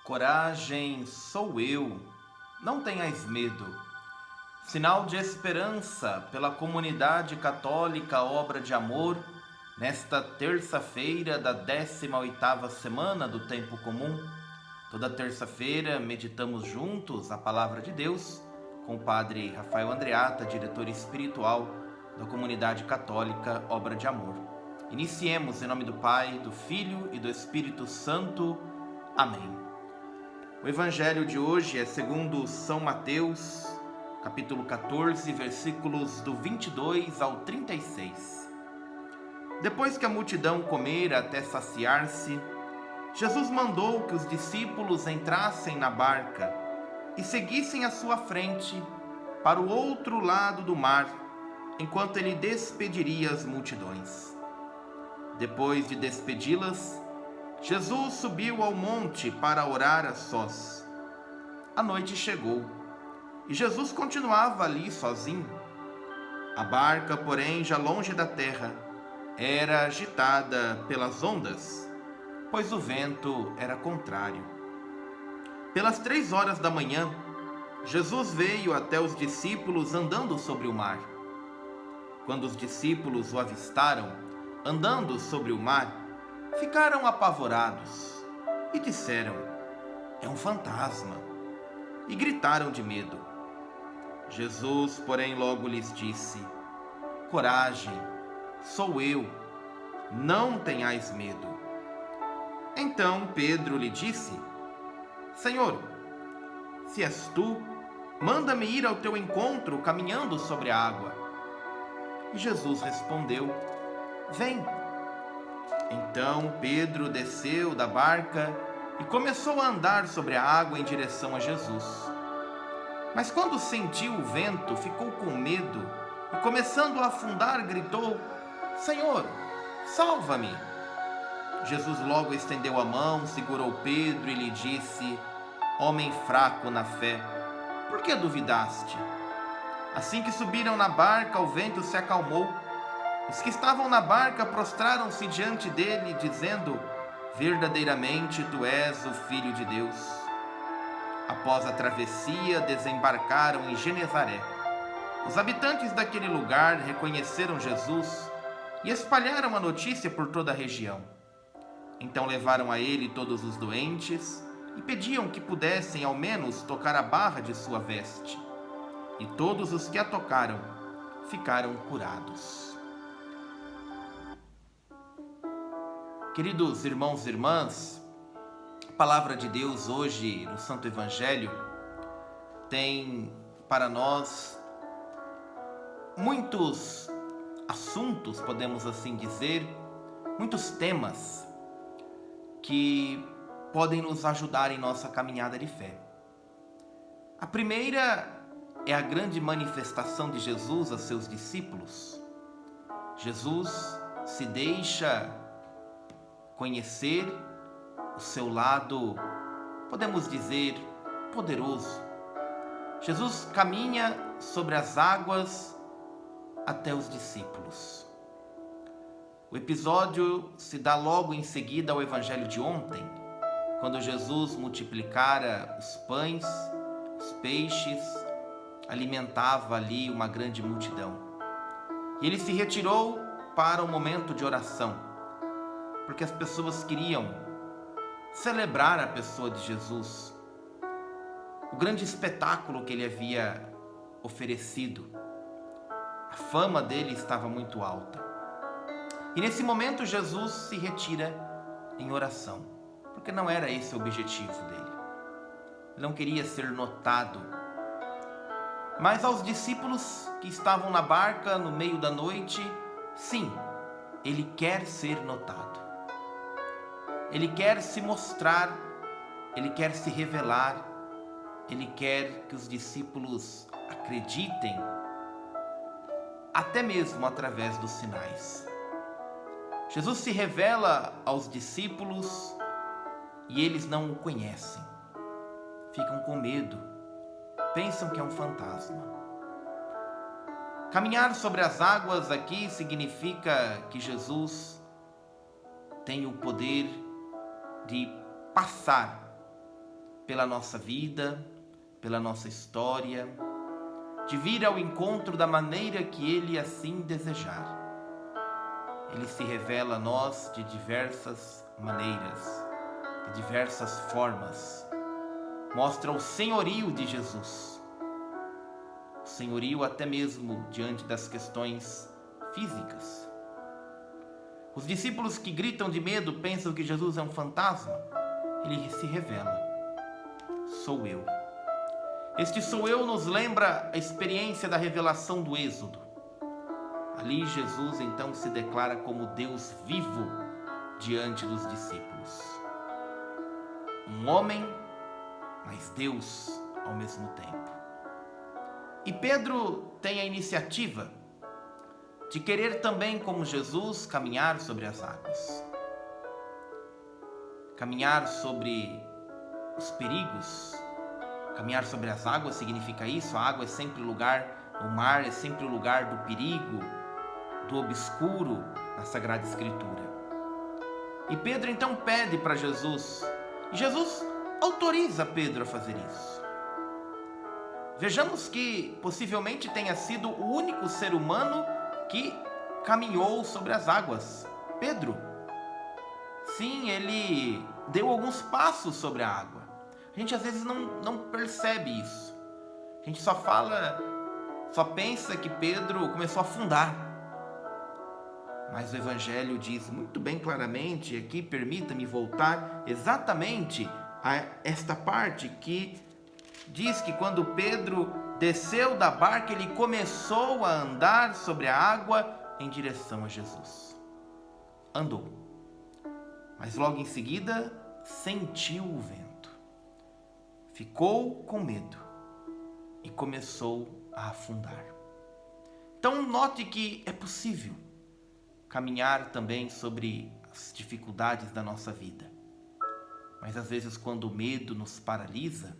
Coragem, sou eu, não tenhais medo. Sinal de esperança pela comunidade católica Obra de Amor, nesta terça-feira da 18ª semana do Tempo Comum. Toda terça-feira meditamos juntos a Palavra de Deus com o Padre Rafael Andreatta, diretor espiritual da comunidade católica Obra de Amor. Iniciemos em nome do Pai, do Filho e do Espírito Santo. Amém. O Evangelho de hoje é segundo São Mateus, capítulo 14, versículos do 22 ao 36. Depois que a multidão comera até saciar-se, Jesus mandou que os discípulos entrassem na barca e seguissem à sua frente para o outro lado do mar, enquanto ele despediria as multidões. Depois de despedi-las, Jesus subiu ao monte para orar a sós. A noite chegou e Jesus continuava ali sozinho. A barca, porém, já longe da terra, era agitada pelas ondas, pois o vento era contrário. Pelas 3 horas da manhã, Jesus veio até os discípulos andando sobre o mar. Quando os discípulos o avistaram, andando sobre o mar, ficaram apavorados e disseram: "É um fantasma", e gritaram de medo. Jesus, porém, logo lhes disse: "Coragem, sou eu, não tenhais medo." Então Pedro lhe disse: "Senhor, se és tu, manda-me ir ao teu encontro caminhando sobre a água." E Jesus respondeu: "Vem." Então Pedro desceu da barca e começou a andar sobre a água em direção a Jesus. Mas quando sentiu o vento, ficou com medo e, começando a afundar, gritou: "Senhor, salva-me!" Jesus logo estendeu a mão, segurou Pedro e lhe disse: "Homem fraco na fé, por que duvidaste?" Assim que subiram na barca, o vento se acalmou. Os que estavam na barca prostraram-se diante dele, dizendo: "Verdadeiramente tu és o Filho de Deus." Após a travessia, desembarcaram em Genezaré. Os habitantes daquele lugar reconheceram Jesus e espalharam a notícia por toda a região. Então levaram a ele todos os doentes e pediam que pudessem ao menos tocar a barra de sua veste. E todos os que a tocaram ficaram curados. Queridos irmãos e irmãs, a palavra de Deus hoje no Santo Evangelho tem para nós muitos assuntos, podemos assim dizer, muitos temas que podem nos ajudar em nossa caminhada de fé. A primeira é a grande manifestação de Jesus a seus discípulos. Jesus se deixa conhecer o seu lado, podemos dizer, poderoso. Jesus caminha sobre as águas até os discípulos. O episódio se dá logo em seguida ao Evangelho de ontem, quando Jesus multiplicara os pães, os peixes, alimentava ali uma grande multidão. E ele se retirou para um momento de oração, porque as pessoas queriam celebrar a pessoa de Jesus, o grande espetáculo que ele havia oferecido. A fama dele estava muito alta. E nesse momento Jesus se retira em oração, porque não era esse o objetivo dele. Ele não queria ser notado. Mas aos discípulos que estavam na barca no meio da noite, sim, ele quer ser notado. Ele quer se mostrar, ele quer se revelar, ele quer que os discípulos acreditem, até mesmo através dos sinais. Jesus se revela aos discípulos e eles não o conhecem. Ficam com medo, pensam que é um fantasma. Caminhar sobre as águas aqui significa que Jesus tem o poder de passar pela nossa vida, pela nossa história, de vir ao encontro da maneira que Ele assim desejar. Ele se revela a nós de diversas maneiras, de diversas formas. Mostra o senhorio de Jesus, o senhorio até mesmo diante das questões físicas. Os discípulos que gritam de medo pensam que Jesus é um fantasma. Ele se revela: sou eu. Este sou eu nos lembra a experiência da revelação do Êxodo. Ali Jesus então se declara como Deus vivo diante dos discípulos. Um homem, mas Deus ao mesmo tempo. E Pedro tem a iniciativa de querer também, como Jesus, caminhar sobre as águas. Caminhar sobre os perigos. Caminhar sobre as águas significa isso. A água é sempre o lugar, o mar é sempre o lugar do perigo, do obscuro na Sagrada Escritura. E Pedro então pede para Jesus, e Jesus autoriza Pedro a fazer isso. Vejamos que possivelmente tenha sido o único ser humano que caminhou sobre as águas. Pedro. Sim, ele deu alguns passos sobre a água. A gente às vezes não percebe isso. A gente só pensa que Pedro começou a afundar. Mas o Evangelho diz muito bem claramente, aqui permita-me voltar exatamente a esta parte que diz que quando Pedro desceu da barca, ele começou a andar sobre a água em direção a Jesus. Andou, mas logo em seguida sentiu o vento, ficou com medo e começou a afundar. Então note que é possível caminhar também sobre as dificuldades da nossa vida. Mas às vezes quando o medo nos paralisa,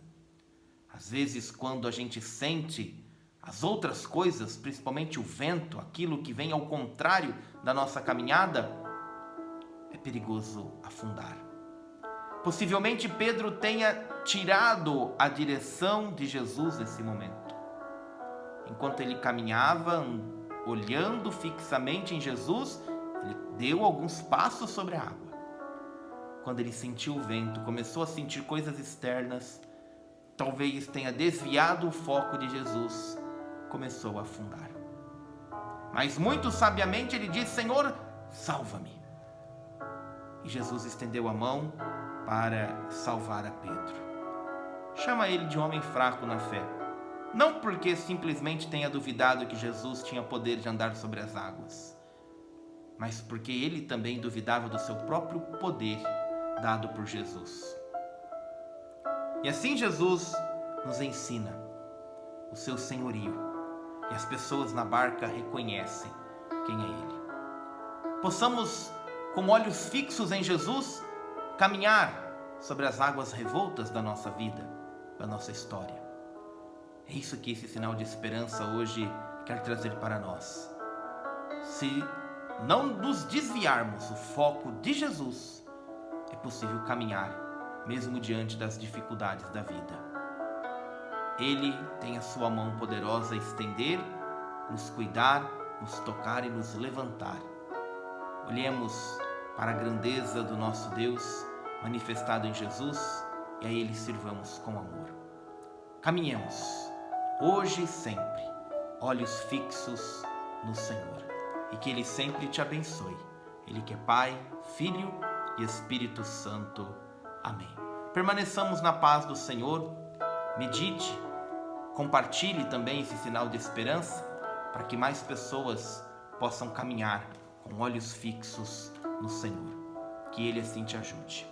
às vezes quando a gente sente as outras coisas, principalmente o vento, aquilo que vem ao contrário da nossa caminhada, é perigoso afundar. Possivelmente Pedro tenha tirado a direção de Jesus nesse momento. Enquanto ele caminhava, olhando fixamente em Jesus, ele deu alguns passos sobre a água. Quando ele sentiu o vento, começou a sentir coisas externas, talvez tenha desviado o foco de Jesus, começou a afundar. Mas muito sabiamente ele disse: Senhor, salva-me. E Jesus estendeu a mão para salvar a Pedro. Chama ele de homem fraco na fé. Não porque simplesmente tenha duvidado que Jesus tinha poder de andar sobre as águas, mas porque ele também duvidava do seu próprio poder dado por Jesus. E assim Jesus nos ensina o seu senhorio, e as pessoas na barca reconhecem quem é Ele. Possamos, com olhos fixos em Jesus, caminhar sobre as águas revoltas da nossa vida, da nossa história. É isso que esse sinal de esperança hoje quer trazer para nós. Se não nos desviarmos o foco de Jesus, é possível caminhar, mesmo diante das dificuldades da vida. Ele tem a sua mão poderosa a estender, nos cuidar, nos tocar e nos levantar. Olhemos para a grandeza do nosso Deus manifestado em Jesus e a Ele sirvamos com amor. Caminhemos, hoje e sempre, olhos fixos no Senhor, e que Ele sempre te abençoe. Ele que é Pai, Filho e Espírito Santo. Amém. Permaneçamos na paz do Senhor, medite, compartilhe também esse sinal de esperança, para que mais pessoas possam caminhar com olhos fixos no Senhor. Que Ele assim te ajude.